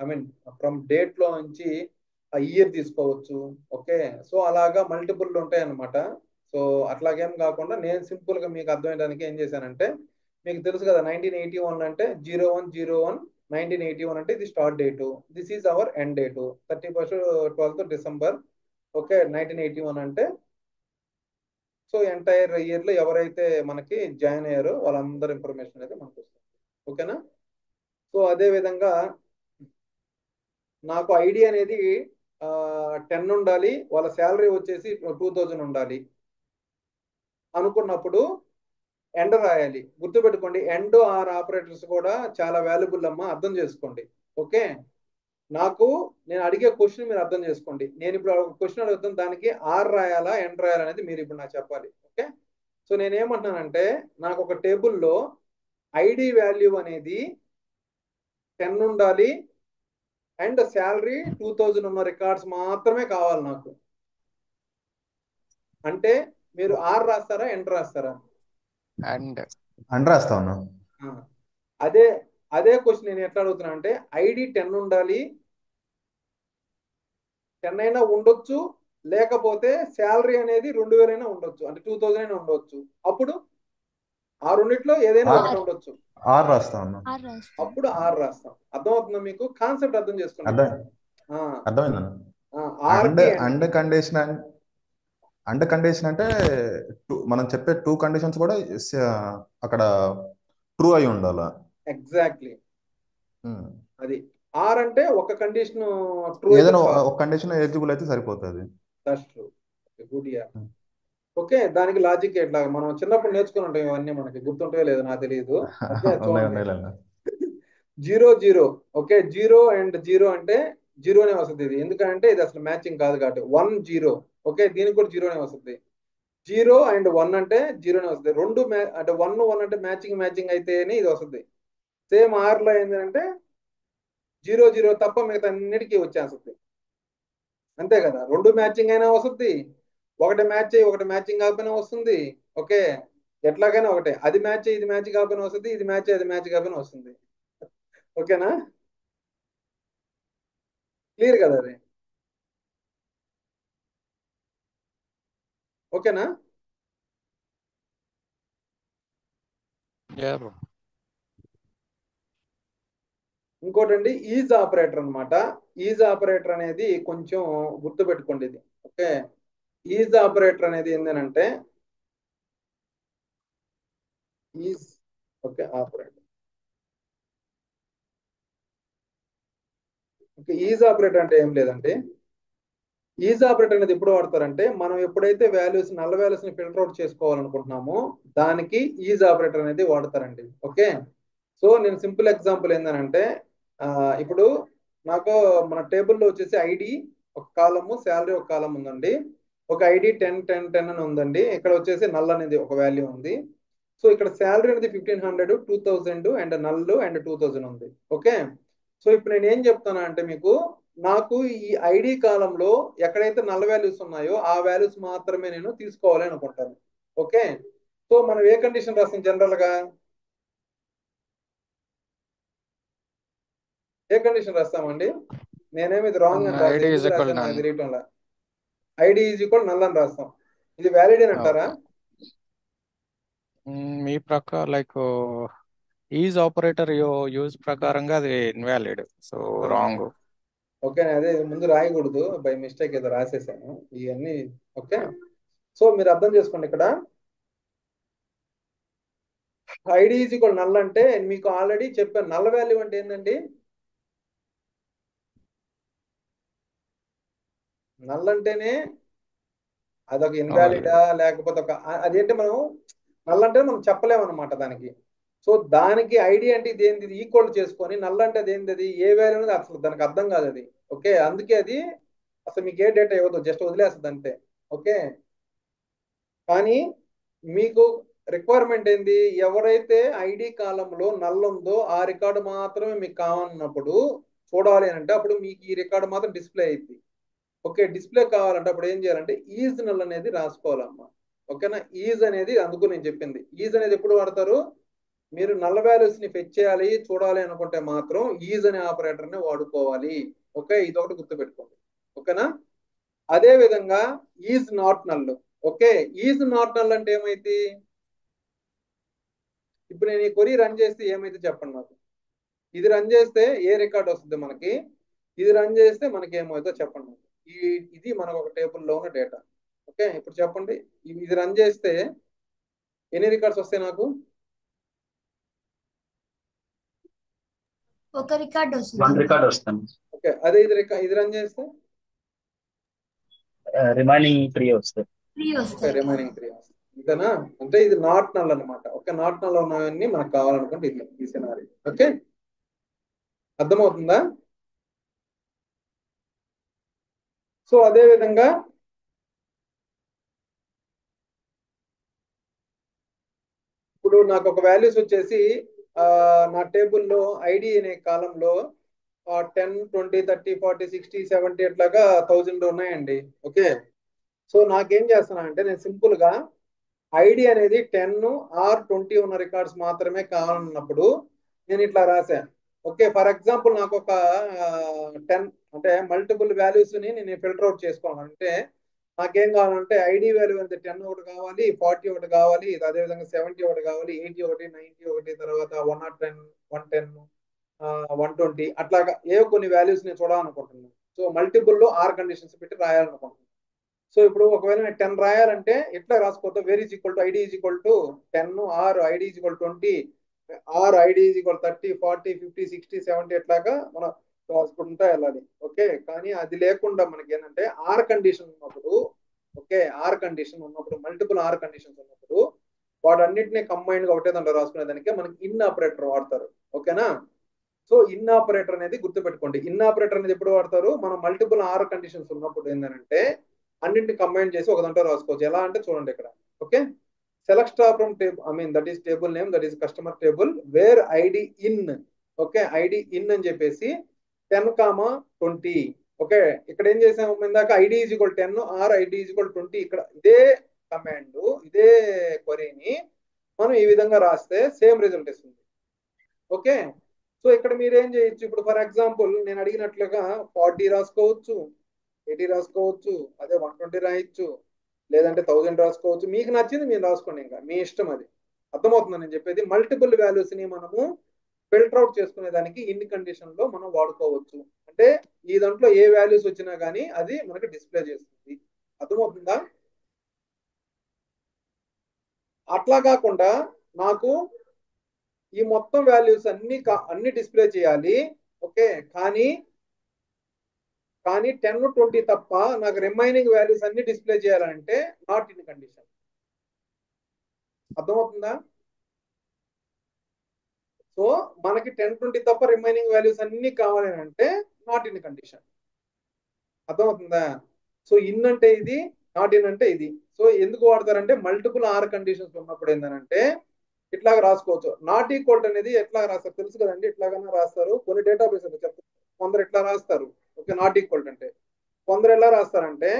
Speaker 1: ఐ మీన్ ఫ్రమ్ డేట్ లో నుంచి ఆ ఇయర్ తీసుకోవచ్చు. ఓకే, సో అలాగా మల్టిపుల్ ఉంటాయి అనమాట. సో అట్లాగేం కాకుండా నేను సింపుల్ గా మీకు అర్థమయ్యడానికి ఏం చేశానంటే, మీకు తెలుసు కదా 1981 అంటే 01/01 1981 అంటే ఇది start date, this is our end date 31st 12th December. Okay, 1981 అంటే సో ఎంటైర్ ఇయర్ లో ఎవరైతే మనకి జాయిన్ అయ్యారో వాళ్ళందరి ఇన్ఫర్మేషన్ అయితే మనకు వస్తుంది. ఓకేనా? సో అదే విధంగా నాకు ఐడి అనేది 10 ఉండాలి, వాళ్ళ శాలరీ వచ్చేసి 2000 ఉండాలి అనుకున్నప్పుడు ఎండ్ రాయాలి. గుర్తుపెట్టుకోండి, ఎండ్ ఆర్ ఆపరేటర్స్ కూడా చాలా వాల్యుబుల్ అమ్మా, అర్థం చేసుకోండి. ఓకే, నాకు నేను అడిగే క్వశ్చన్ మీరు అర్థం చేసుకోండి. నేను ఇప్పుడు ఒక క్వశ్చన్ అడుగుతాను, దానికి ఆర్ రాయాలా ఎండ్ రాయాలా అనేది మీరు ఇప్పుడు నాకు చెప్పాలి. ఓకే, సో నేనేమంటున్నానంటే నాకు ఒక టేబుల్లో ఐడి వాల్యూ అనేది 10 ఉండాలి అండ్ శాలరీ 2000 ఉన్న రికార్డ్స్ మాత్రమే కావాలి నాకు. అంటే మీరు ఆర్ రాస్తారా ఎండ్ రాస్తారా?
Speaker 3: అండ్
Speaker 2: అండ్ రాస్తా ఉన్నా.
Speaker 1: ఆ, అదే అదే క్వశ్చన్ నేను ఎట్లా అడుగుతున్నా అంటే ఐడి 10 ఉండాలి, 10 అయినా ఉండొచ్చు, లేకపోతే శాలరీ అనేది 2000 అయినా ఉండొచ్చు, అంటే 2000 అయినా ఉండొచ్చు. అప్పుడు ఆ రెండిట్లో ఏదైనా
Speaker 2: ఆర్
Speaker 1: ఒకటి ఉండొచ్చు,
Speaker 2: ఆర్ రాస్తా ఉన్నా.
Speaker 1: అప్పుడు ఆర్ రాస్తాం. అర్థమవుతుందా మీకు? కాన్సెప్ట్ అర్థం చేసుకోండి
Speaker 2: అర్థం
Speaker 1: ఇక్కడ.
Speaker 2: అర్థమైందన్న.
Speaker 1: ఆర్
Speaker 2: అండ్
Speaker 1: కి
Speaker 2: అండ్ కండిషన్ అండ్ కండిషన్ అంటే మనం చెప్పే టూ కండిషన్స్ కూడా అక్కడ ట్రూ అయి ఉండాలా.
Speaker 1: ఎగ్జాక్ట్లీ
Speaker 2: ఉమ్.
Speaker 1: అది. ఆర్ అంటే ఒక కండిషన్ ట్రూ అయితే
Speaker 2: ఏదైనా
Speaker 1: చాలు.
Speaker 2: ఒక కండిషన్ ఎలిజిబుల్ అయితే సరిపోతుంది.
Speaker 1: That's true. Good year. Okay, దానికి లాజిక్ ఎట్లా మనం చిన్నప్పుడు నేర్చుకుని ఉంటాం, ఇవన్నీ మనకి గుర్తుంటాయో లేదో నాకు తెలియదు. ఓకే
Speaker 2: ఉన్నాయి
Speaker 1: చూడండి,
Speaker 2: ఉన్నాయి.
Speaker 1: 0 0. ఓకే, 0 అండ్ 0 అంటే జీరోనే వస్తుంది ఇది, ఎందుకంటే ఇది అసలు మ్యాచింగ్ కాదు కాబట్టి 1 0. ఓకే, దీనికి కూడా జీరోనే వస్తుంది. 0 అండ్ 1 అంటే జీరోనే వస్తుంది. రెండు అంటే 1 అంటే మ్యాచింగ్ మ్యాచింగ్ అయితేనే ఇది వస్తుంది. సేమ్ ఆర్లో ఏంటంటే 0 0 తప్ప మిగతా అన్నిటికీ వచ్చేస్తుంది. అంతే కదా, రెండు మ్యాచింగ్ అయినా వస్తుంది, ఒకటి మ్యాచ్ అయ్యి ఒకటి మ్యాచింగ్ కాకపోయినా వస్తుంది. ఓకే, ఎట్లాగైనా ఒకటే, అది మ్యాచ్ ఇది మ్యాచ్ కాకపోయినా వస్తుంది, ఇది మ్యాచ్ అది మ్యాచ్ కాకపోయినా వస్తుంది. ఓకేనా, క్లియర్ కదా అది? ఓకేనా?
Speaker 3: Yeah bro.
Speaker 1: ఇంకోటండి ఈజ్ ఆపరేటర్ అన్నమాట. ఈజ్ ఆపరేటర్ అనేది కొంచెం గుర్తుపెట్టుకోండి ఇది. ఓకే, ఈజ్ ఆపరేటర్ అనేది ఏంటంటే is, okay operator, okay is operator అంటే ఏం లేదండి. ఈజ్ ఆపరేటర్ అనేది ఎప్పుడు వాడతారంటే మనం ఎప్పుడైతే వాల్యూస్ నల్ల వాల్యూస్ ని ఫిల్టర్ అవుట్ చేసుకోవాలనుకుంటున్నామో దానికి ఈజ్ ఆపరేటర్ అనేది వాడతారండి. ఓకే, సో నేను సింపుల్ ఎగ్జాంపుల్ ఏంటంటే ఇప్పుడు నాకు మన టేబుల్లో వచ్చేసి ఐడి ఒక కాలము, శాలరీ ఒక కాలం ఉందండి. ఒక ఐడి 10 10 10 అని ఉందండి. ఇక్కడ వచ్చేసి నల్ అనేది ఒక వాల్యూ ఉంది. సో ఇక్కడ శాలరీ అనేది 1500, 2000 అండ్ నల్ అండ్ 2000 ఉంది. ఓకే, సో ఇప్పుడు నేను ఏం చెప్తాను అంటే మీకు, నాకు ఈ ఐడి కాలంలో ఎక్కడైతే నల్ వాల్యూస్ ఉన్నాయో ఆ వాల్యూస్ మాత్రమే నేను తీసుకోవాలి అనుకుంటాను. ఓకే, సో మనం ఏ కండిషన్ రాస్తాం జనరల్ గా, ఏ కండిషన్ రాస్తామండి? నేనేమి ఇది రాంగ్ అని రాదు,
Speaker 3: ఐడి ఈజ్
Speaker 1: ఎందుకు
Speaker 3: ఈక్వల్
Speaker 1: రాశాను
Speaker 3: నన్.
Speaker 1: నాకు తెలియటంలా. ఐడి ఈజ్ ఈక్వల్ నల్ అని రాస్తాం. ఇది వ్యాలిడ్ అని అంటారా?
Speaker 3: ఓకే. మీ ప్రకారం లైక్ ఈజ్ ఆపరేటర్ యూజ్ ప్రకారంగా అది ఇన్వాలిడ్, సో
Speaker 1: ఆ,
Speaker 3: రాంగ్.
Speaker 1: ఓకే, అదే ముందు రాయకూడదు, బై మిస్టేక్ ఏదో రాసేసాను ఇవన్నీ. ఓకే, సో మీరు అర్థం చేసుకోండి ఇక్కడ ఐడి ఈజ్ ఈక్వల్ నల్ అంటే మీకు ఆల్రెడీ చెప్పాను. నల్ వాల్యూ అంటే ఏంటండి? నల్ అంటేనే అదొక ఇన్వాలిడా లేకపోతే ఒక అదేంటి మనం నల్ అంటే మనం చెప్పలేము అనమాట దానికి. సో దానికి ఐడి అంటే ఇది ఏంది, ఈక్వల్ చేసుకొని నల్ అంటే అది ఏంది, అది ఏ వాల్యూ అనేది అసలు దానికి అర్థం కాదు అది. ఓకే, అందుకే అది అసలు మీకు ఏ డేటా ఇవ్వదు, జస్ట్ వదిలేస్తుంది అంతే. ఓకే, కానీ మీకు రిక్వైర్మెంట్ ఏంది, ఎవరైతే ఐడి కాలంలో నల్ ఉందో ఆ రికార్డు మాత్రమే మీకు కావాలన్నప్పుడు చూడాలి అంటే అప్పుడు మీకు ఈ రికార్డు మాత్రం డిస్ప్లే అయింది. ఓకే, డిస్ప్లే కావాలంటే అప్పుడు ఏం చేయాలంటే ఈజ్ నల్ అనేది రాసుకోవాలమ్మా. ఓకేనా, ఈజ్ అనేది అందుకు నేను చెప్పింది. ఈజ్ అనేది ఎప్పుడు వాడతారు, మీరు నల్ల వాల్యూస్ ని ఫెచ్ చేయాలి చూడాలి అనుకుంటే మాత్రం ఈజ్ అనే ఆపరేటర్ ని వాడుకోవాలి. ఓకే, ఇది ఒకటి గుర్తుపెట్టుకోండి. ఓకేనా, అదే విధంగా is not null. Okay, is not null అంటే ఏమైంది, ఇప్పుడు నేను ఈ క్వరీ రన్ చేస్తే ఏమైతే చెప్పండి నాకు. ఇది రన్ చేస్తే ఏ రికార్డ్ వస్తుంది మనకి, ఇది రన్ చేస్తే మనకి ఏమవుతుందో చెప్పండి నాకు. ఈ ఇది మనకు ఒక టేబుల్లో ఉన్న డేటా. ఓకే, ఇప్పుడు చెప్పండి, ఇది రన్ చేస్తే ఎన్ని రికార్డ్స్ వస్తాయి నాకు?
Speaker 4: ఒక రికార్డ్
Speaker 5: వన్
Speaker 4: వస్తుంది.
Speaker 5: రికార్డ్ వస్తుంది.
Speaker 1: ఓకే, అదే ఇది రన్ చేస్తే
Speaker 5: రిమైనింగ్ 3 వస్తాయి.
Speaker 4: 3
Speaker 1: ఓకే,
Speaker 4: వస్తాయి.
Speaker 1: రిమైనింగ్ 3 వస్తాయి. ఇంతేనా? అంటే ఇది నాట్ నల్ అనమాట. ఓకే, నాట్ నల్ ఉన్నవన్నీ మనకు కావాలనుకుంటే ఇది ఈ సినారీ. ఓకే, అర్థమవుతుందా? సో అదే విధంగా ఇప్పుడు నాకు ఒక వాల్యూస్ వచ్చేసి నా టేబుల్లో ఐడి అనే కాలంలో 10 20 30 40 60 70 అట్లాగా 1000 ఉన్నాయండి. ఓకే, సో నాకేం చేస్తున్నా అంటే నేను సింపుల్ గా ఐడి అనేది 10 ఆర్ 20 ఉన్న రికార్డ్స్ మాత్రమే కావాలన్నప్పుడు నేను ఇట్లా రాశాను. ఓకే, ఫర్ ఎగ్జాంపుల్ నాకు ఒక 10 అంటే మల్టిపుల్ వాల్యూస్ ని నేను ఫిల్టర్ అవుట్ చేసుకోవాలంటే నాకేం కావాలంటే ఐడి వాల్యూ అంటే 10 ఒకటి కావాలి, 40 ఒకటి కావాలి, అదేవిధంగా 70 ఒకటి కావాలి, 80 ఒకటి, 90 ఒకటి, తర్వాత 110 110 120 అట్లాగా ఏ కొన్ని వాల్యూస్ నేను చూడాలనుకుంటున్నాను. సో మల్టిపుల్ లో ఆర్ కండిషన్స్ పెట్టి రాయాలనుకుంటున్నాను. సో ఇప్పుడు ఒకవేళ నేను 10 రాయాలంటే ఎట్లా రాసుకోవద్దు, where is equal to ID is equal to 10 or ID is equal 20 or ID is equal 30 40 50 60 70 ఎట్లాగా మనం రాసుకుంటా వెళ్ళాలి. ఓకే, కానీ అది లేకుండా మనకి ఏంటంటే ఆర్ కండిషన్ ఉన్నప్పుడు, ఓకే ఆర్ కండిషన్ ఉన్నప్పుడు మల్టిపుల్ ఆర్ కండిషన్స్ ఉన్నప్పుడు వాటన్నిటిని కంబైన్డ్ గా ఒకటే దాంట్లో రాసుకునే దానికే మనకి ఇన్ ఆపరేటర్ వాడతారు. ఓకేనా, సో ఇన్ ఆపరేటర్ అనేది గుర్తుపెట్టుకోండి. ఇన్ ఆపరేటర్ అనేది ఎప్పుడు వాడతారు, మనం మల్టిపుల్ ఆర్ కండిషన్స్ ఉన్నప్పుడు ఏంటంటే అన్నింటిని కంబైన్ చేసి ఒక దాంట్లో రాసుకోవచ్చు. ఎలా అంటే చూడండి ఇక్కడ. Okay, select star from table, I mean that is table name, that is customer table, where ID in. Okay, ID in అని చెప్పేసి 10, 20. ఓకే, ఇక్కడ ఏం చేసాము ఇందాక, ID is equal 10 or ID is equal 20. ఇక్కడ ఇదే కమాండ్, ఇదే క్వరీని మనం ఈ విధంగా రాస్తే సేమ్ రిజల్ట్ ఇస్తుంది. ఓకే, సో ఇక్కడ మీరు ఏం చేయొచ్చు, ఇప్పుడు ఫర్ ఎగ్జాంపుల్ నేను అడిగినట్లుగా 40 రాసుకోవచ్చు, 80 రాసుకోవచ్చు, అదే 120 రాయొచ్చు, లేదంటే 1000 రాసుకోవచ్చు. మీకు నచ్చింది మీరు రాసుకోండి, ఇంకా మీ ఇష్టం అది. అర్థమవుతుందని నేను చెప్పేది. మల్టిపుల్ వాల్యూస్ ని మనము ఫిల్టర్ అవుట్ చేసుకునే దానికి ఇన్ని కండిషన్ లో మనం వాడుకోవచ్చు. అంటే ఈ దాంట్లో ఏ వాల్యూస్ వచ్చినా కానీ అది మనకి డిస్ప్లే చేస్తుంది. అర్థమవుతుందా? అట్లా కాకుండా నాకు ఈ మొత్తం వాల్యూస్ అన్ని డిస్ప్లే చేయాలి. ఓకే, కానీ 10, 20 తప్ప నాకు రిమైనింగ్ వాల్యూస్ అన్ని డిస్ప్లే చేయాలంటే నాట్ ఇన్ కండిషన్. అర్థమవుతుందా? సో మనకి 10, 20 తప్ప రిమైనింగ్ వాల్యూస్ అన్ని కావాలి అంటే నాట్ ఇన్ కండిషన్. అర్థమవుతుందా? సో ఇన్ అంటే ఇది, నాట్ ఇన్ అంటే ఇది. సో ఎందుకు వాడతారంటే మల్టిపుల్ ఆర్ కండిషన్స్ ఉన్నప్పుడు ఏంటంటే ఇట్లాగా రాసుకోవచ్చు. నాట్ ఈక్వల్ అనేది ఎట్లా రాస్తారు తెలుసు కదండి. ఇట్లాగన్నా రాస్తారు కొన్ని డేటాబేస్ చెప్తారు, కొందరు ఇట్లా రాస్తారు. ఓకే, నాట్ ఈక్వల్ అంటే కొందరు ఎలా రాస్తారంటే,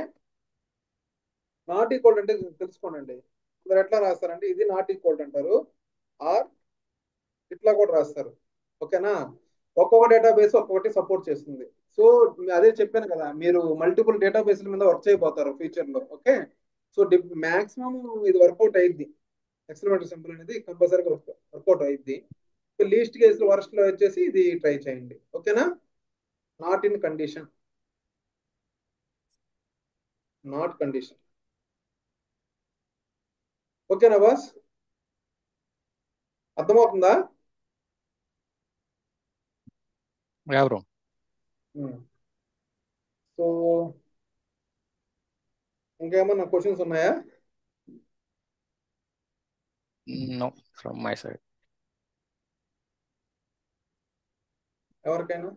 Speaker 1: నాట్ ఈక్వల్ అంటే తెలుసుకోండి. కొందరు ఎట్లా రాస్తారంటే ఇది నాట్ ఈక్వల్ అంటారు, ఆర్ ఇట్లా కూడా రాస్తారు. ఓకేనా, ఒక్కొక్క డేటాబేస్ ఒక్కొక్కటి సపోర్ట్ చేస్తుంది. సో అదే చెప్పాను కదా, మీరు మల్టిపుల్ డేటాబేస్ల మీద వర్క్ చేయబోతారు ఫ్యూచర్ లో. ఓకే, సో మాక్సిమం ఇది వర్కౌట్ అయ్యిద్ది. ఎక్స్పెరిమెంటల్ సింపుల్ అనేది కంపల్సరీగా వర్కౌట్ అయ్యిద్ది. లీస్ట్ కేసులో వర్స్ట్ లో వచ్చేసి ఇది ట్రై చేయండి. ఓకేనా, not in condition, not condition. ఓకేనా బాస్, అర్థమవుతుందా?
Speaker 3: Yeah bro.
Speaker 1: సో ఇంకేమన్నా క్వశ్చన్స్ ఉన్నాయా
Speaker 3: నో ఫ్రమ్ మై సైడ్.
Speaker 1: ఎవరికైనా?